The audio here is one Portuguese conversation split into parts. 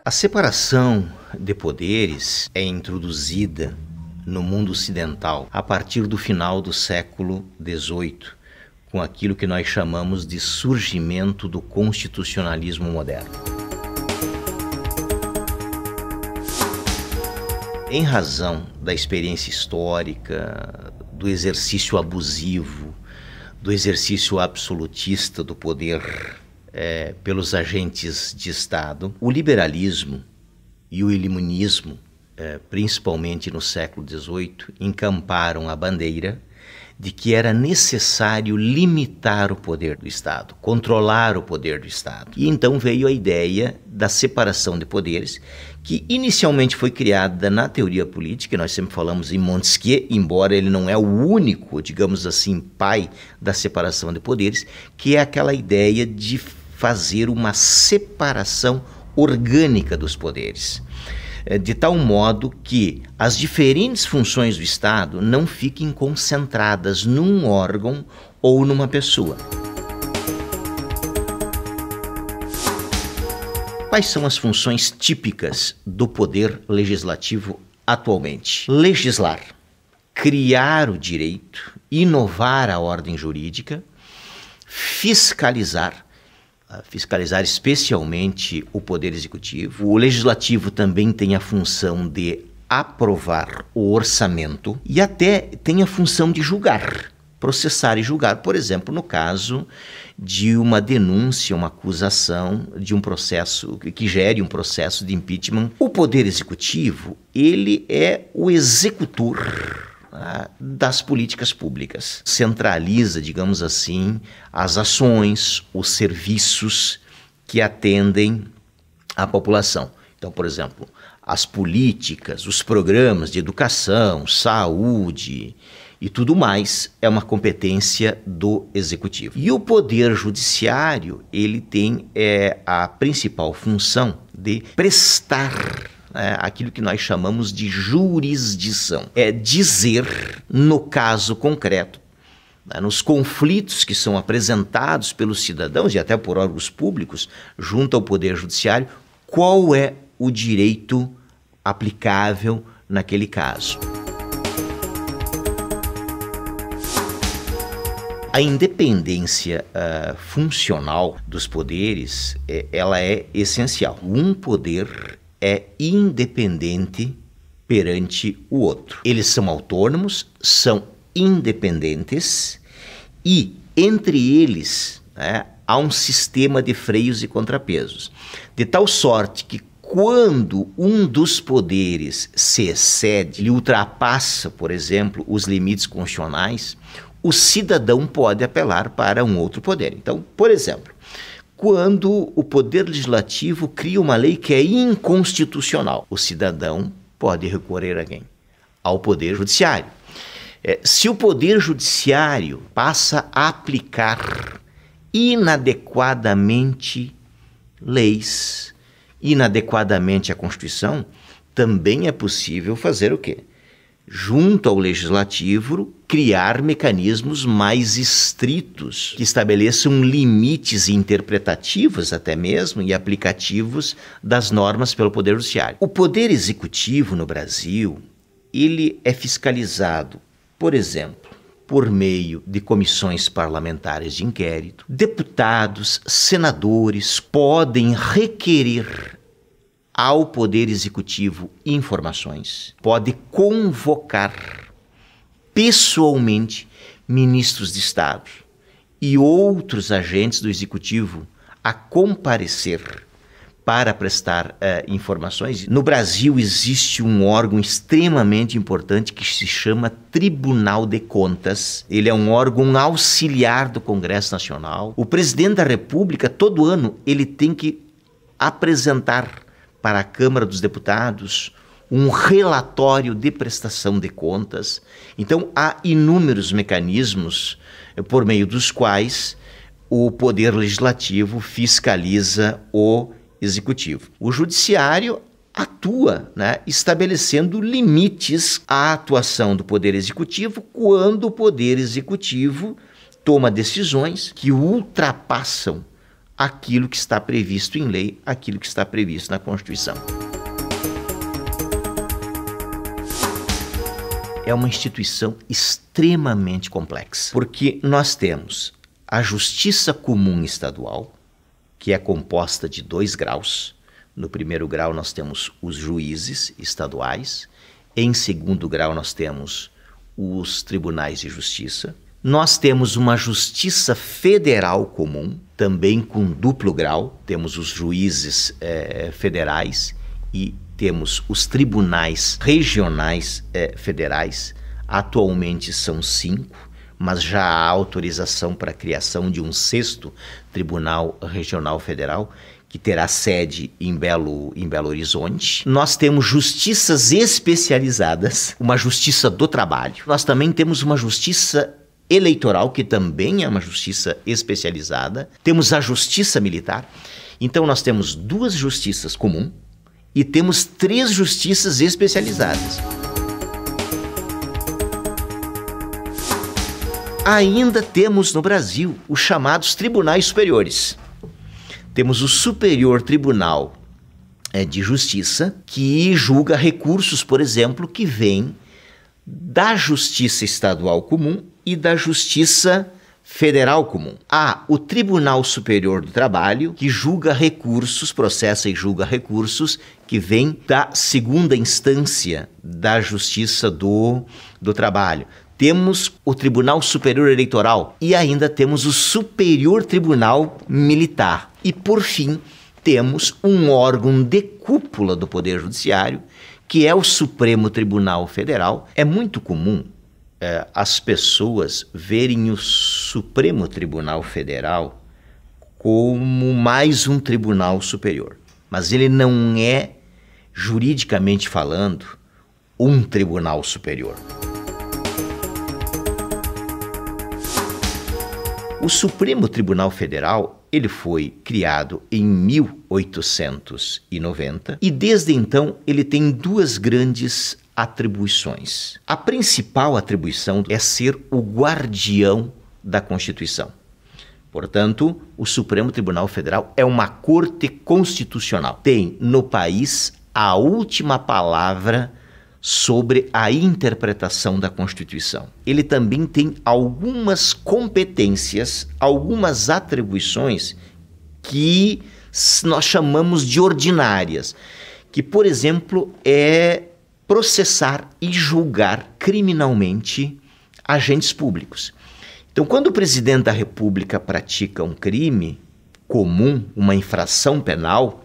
A separação de poderes é introduzida no mundo ocidental a partir do final do século XVIII, com aquilo que nós chamamos de surgimento do constitucionalismo moderno. Em razão da experiência histórica, do exercício abusivo, do exercício absolutista do poder pelos agentes de Estado, o liberalismo e o iluminismo, principalmente no século XVIII, encamparam a bandeira de que era necessário limitar o poder do Estado, controlar o poder do Estado. E então veio a ideia da separação de poderes, que inicialmente foi criada na teoria política. Nós sempre falamos em Montesquieu, embora ele não é o único, digamos assim, pai da separação de poderes, que é aquela ideia de fazer uma separação orgânica dos poderes, de tal modo que as diferentes funções do Estado não fiquem concentradas num órgão ou numa pessoa. Quais são as funções típicas do poder legislativo atualmente? Legislar, criar o direito, inovar a ordem jurídica, fiscalizar especialmente o poder executivo. O legislativo também tem a função de aprovar o orçamento e até tem a função de julgar, processar e julgar. Por exemplo, no caso de uma denúncia, uma acusação de um processo que gere um processo de impeachment. O poder executivo, ele é o executor das políticas públicas. Centraliza, digamos assim, as ações, os serviços que atendem à população. Então, por exemplo, as políticas, os programas de educação, saúde e tudo mais é uma competência do executivo. E o poder judiciário, ele tem a principal função de prestar aquilo que nós chamamos de jurisdição. É dizer, no caso concreto, nos conflitos que são apresentados pelos cidadãos e até por órgãos públicos junto ao Poder Judiciário, qual é o direito aplicável naquele caso. A independência funcional dos poderes, ela é essencial. Um poder é independente perante o outro. Eles são autônomos, são independentes e, entre eles, há um sistema de freios e contrapesos. De tal sorte que, quando um dos poderes se excede, ele ultrapassa, por exemplo, os limites constitucionais, o cidadão pode apelar para um outro poder. Então, por exemplo, quando o Poder Legislativo cria uma lei que é inconstitucional, o cidadão pode recorrer a quem? Ao Poder Judiciário. Se o Poder Judiciário passa a aplicar inadequadamente leis, inadequadamente a Constituição, também é possível fazer o quê? Junto ao Legislativo, criar mecanismos mais estritos, que estabeleçam limites interpretativos até mesmo e aplicativos das normas pelo Poder Judiciário. O Poder Executivo no Brasil, ele é fiscalizado, por exemplo, por meio de comissões parlamentares de inquérito. Deputados, senadores podem requerer ao Poder Executivo informações, pode convocar pessoalmente ministros de Estado e outros agentes do Executivo a comparecer para prestar informações. No Brasil existe um órgão extremamente importante que se chama Tribunal de Contas. Ele é um órgão auxiliar do Congresso Nacional. O presidente da República, todo ano, ele tem que apresentar para a Câmara dos Deputados um relatório de prestação de contas. Então, há inúmeros mecanismos por meio dos quais o Poder Legislativo fiscaliza o Executivo. O Judiciário atua, estabelecendo limites à atuação do Poder Executivo quando o Poder Executivo toma decisões que ultrapassam aquilo que está previsto em lei, aquilo que está previsto na Constituição. É uma instituição extremamente complexa, porque nós temos a Justiça Comum Estadual, que é composta de 2 graus. No primeiro grau nós temos os juízes estaduais, em segundo grau nós temos os tribunais de justiça. Nós temos uma Justiça Federal Comum, também com duplo grau, temos os juízes federais e temos os tribunais regionais federais. Atualmente são 5, mas já há autorização para a criação de um 6º Tribunal Regional Federal, que terá sede em Belo Horizonte. Nós temos justiças especializadas, uma justiça do trabalho. Nós também temos uma justiça eleitoral, que também é uma justiça especializada. Temos a justiça militar. Então nós temos 2 justiças comuns e temos 3 justiças especializadas. Ainda temos no Brasil os chamados tribunais superiores. Temos o Superior Tribunal de Justiça, que julga recursos, por exemplo, que vêm da Justiça Estadual Comum e da Justiça Federal Comum. Há o Tribunal Superior do Trabalho, que julga recursos, processa e julga recursos que vêm da segunda instância da Justiça do Trabalho. Temos o Tribunal Superior Eleitoral e ainda temos o Superior Tribunal Militar. E, por fim, temos um órgão de cúpula do Poder Judiciário, que é o Supremo Tribunal Federal. É muito comum as pessoas verem o Supremo Tribunal Federal como mais um tribunal superior. Mas ele não é, juridicamente falando, um tribunal superior. O Supremo Tribunal Federal, ele foi criado em 1890 e desde então ele tem 2 grandes atribuições. A principal atribuição é ser o guardião da Constituição. Portanto, o Supremo Tribunal Federal é uma corte constitucional. Tem no país a última palavra sobre a interpretação da Constituição. Ele também tem algumas competências, algumas atribuições que nós chamamos de ordinárias, que, por exemplo, é processar e julgar criminalmente agentes públicos. Então, quando o presidente da República pratica um crime comum, uma infração penal,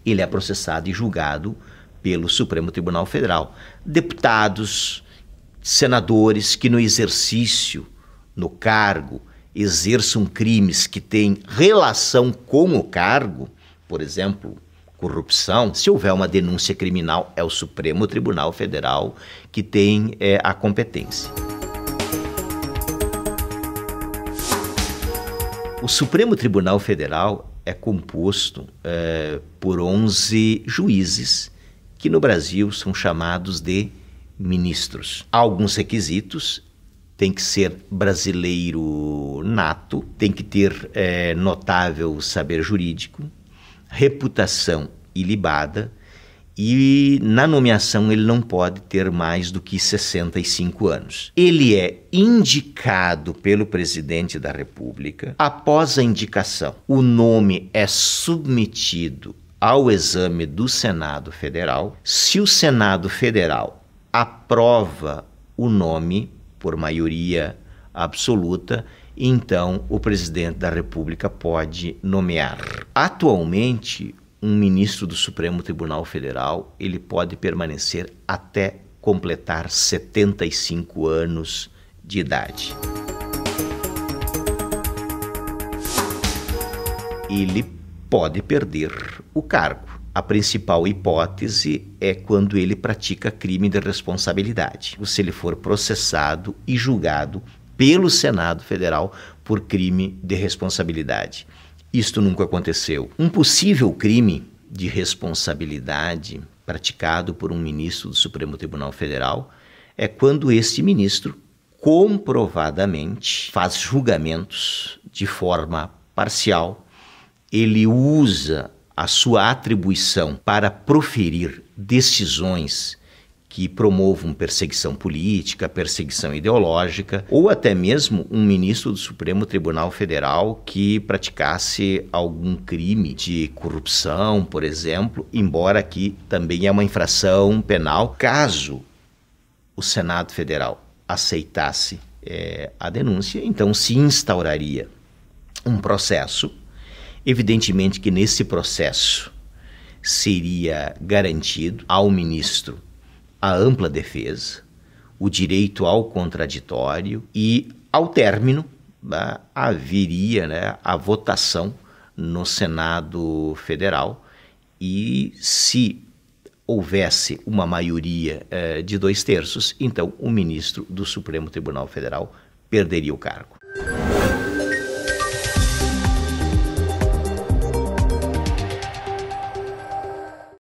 ele é processado e julgado pelo Supremo Tribunal Federal. Deputados, senadores que no exercício, no cargo, exerçam crimes que têm relação com o cargo, por exemplo, corrupção, se houver uma denúncia criminal, é o Supremo Tribunal Federal que tem a competência. O Supremo Tribunal Federal é composto por 11 juízes, que no Brasil são chamados de ministros. Há alguns requisitos: tem que ser brasileiro nato, tem que ter notável saber jurídico, reputação ilibada, e na nomeação ele não pode ter mais do que 65 anos. Ele é indicado pelo presidente da República. Após a indicação, o nome é submetido ao exame do Senado Federal. Se o Senado Federal aprova o nome por maioria absoluta, então o presidente da República pode nomear. Atualmente, um ministro do Supremo Tribunal Federal, ele pode permanecer até completar 75 anos de idade. Ele pode perder o cargo. A principal hipótese é quando ele pratica crime de responsabilidade, ou se ele for processado e julgado pelo Senado Federal por crime de responsabilidade. Isto nunca aconteceu. Um possível crime de responsabilidade praticado por um ministro do Supremo Tribunal Federal é quando este ministro comprovadamente faz julgamentos de forma parcial, ele usa a sua atribuição para proferir decisões que promovam perseguição política, perseguição ideológica, ou até mesmo um ministro do Supremo Tribunal Federal que praticasse algum crime de corrupção, por exemplo, embora aqui também é uma infração penal, caso o Senado Federal aceitasse a denúncia, então se instauraria um processo. Evidentemente que nesse processo seria garantido ao ministro a ampla defesa, o direito ao contraditório e, ao término, haveria a votação no Senado Federal e, se houvesse uma maioria de 2/3, então o ministro do Supremo Tribunal Federal perderia o cargo.